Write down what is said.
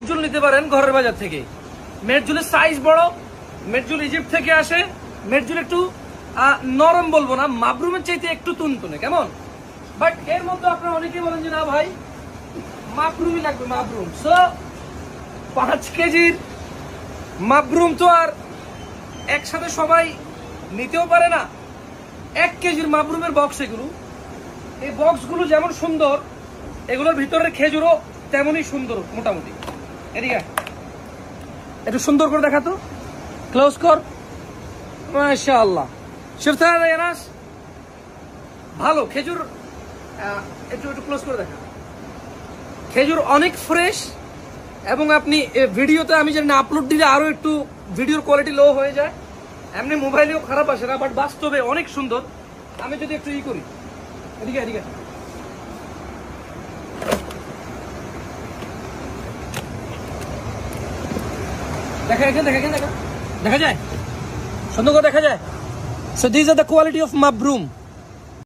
মেটজুল নিতে পারেন ঘরের বাজার থেকে। মেটজুলের সাইজ বড়, মেটজুল ইজিপ্ট থেকে আসে। মেটজুল একটু নরম বলবো না, মাবরুমের চাইতে একটু তুনতুনে কেমন, বাট এর মধ্যে আপনারা অনেকেই বলেন যে না ভাই মাবরুমই লাগবে, মাবরুম। সো 5 কেজির মাবরুম তো আর একসাথে সবাই নিতেও পারে না। 1 কেজির মাবরুমের বক্স এগুলো। এই বক্সগুলো যেমন সুন্দর, এগুলোর ভিতরের খেজুরও তেমনই সুন্দর মোটামুটি। এদিকে একটু সুন্দর করে দেখাতো, ক্লোজ কর। মাশাআল্লাহ, শিফতা ইয়ানাস ভালো খেজুর, একটু ক্লোজ করে দেখা। খেজুর অনেক ফ্রেশ, এবং আপনি ভিডিওতে আমি জানি না আপলোড দিলে আরো একটু ভিডিওর কোয়ালিটি লো হয়ে যায়, এমনি মোবাইলেও খারাপ আসে না, বাট বাস্তবে অনেক সুন্দর। আমি যদি একটু করি, এদিকে এদিকে দেখা, এখানে দেখা যায়, সুন্দর করে দেখা যায়। So this are the quality of মাবরুম।